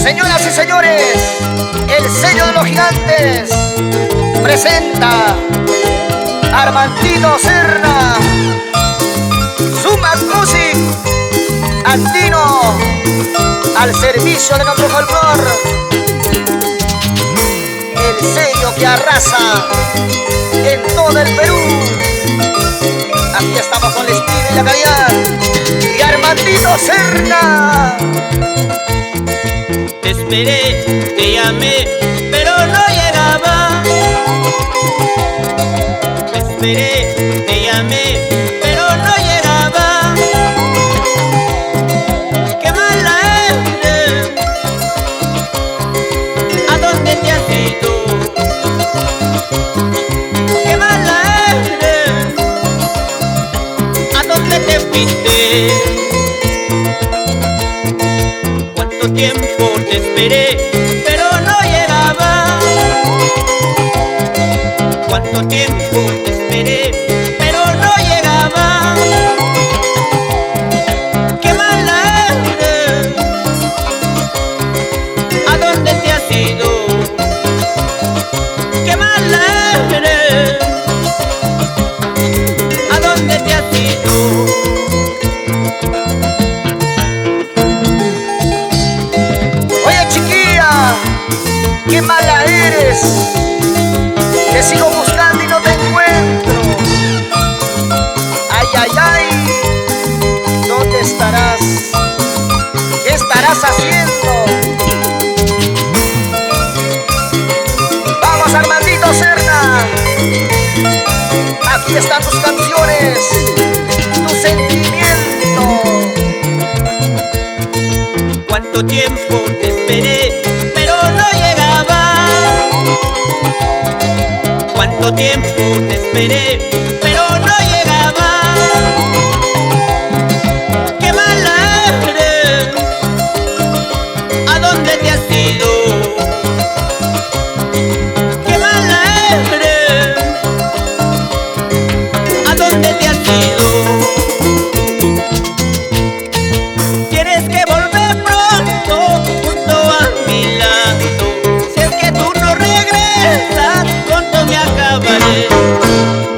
Señoras y señores, el sello de los gigantes presenta a Armandito Serna, Sumac Music Andino, al servicio de nuestro folclor. El sello que arrasa en todo el Perú. Aquí estamos con el estilo y la calidad y Armandito Serna. Te esperé, te llamé, pero no llegaba. Te esperé, te llamé, pero no llegaba. Qué mala eres, ¿a dónde te has ido? Qué mala eres, ¿a dónde te fuiste? ¿Cuánto tiempo te esperé, pero no llegaba? ¿Cuánto tiempo te esperé, pero no llegaba? Qué mala eres, ¿a dónde te has ido? Qué mala eres, ¿a dónde te has ido? ¡Qué mala eres! Te sigo buscando y no te encuentro. ¡Ay, ay, ay! ¿Dónde estarás? ¿Qué estarás haciendo? ¡Vamos, Armandito Serna! Aquí están tus canciones, tu sentimiento. ¿Cuánto tiempo te esperé, pero no llegaba? ¿Cuánto tiempo te esperé, pero no llegaba? Qué mala eres, ¿a dónde te has ido? Qué mala eres, ¿a dónde te has ido? Tienes que volver pronto junto a mi lado. Si es que tú no regresas, pronto me acabaré.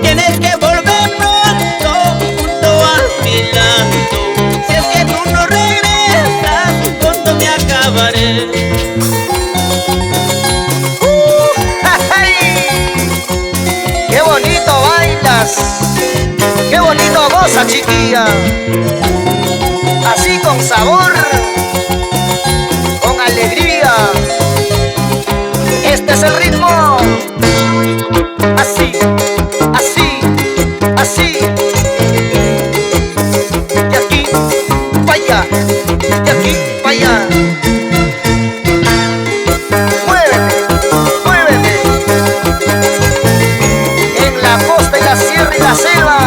Tienes que volver pronto junto a mi lado. Si es que tú no regresas, pronto me acabaré. ¡Qué bonito bailas! ¡Qué bonito goza, chiquilla! Así con sabor, con alegría. Este es el ritmo. Así, así, así. De aquí para allá, de aquí para allá. Muévete, muévete. En la costa y la sierra y la selva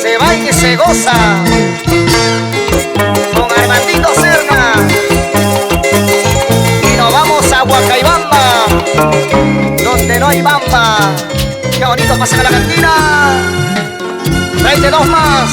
se baila y se goza. Con Armandito Serna. Y nos vamos a Huacaybamba, donde no hay bamba. Qué bonito pasa la cantina. Tráete dos más.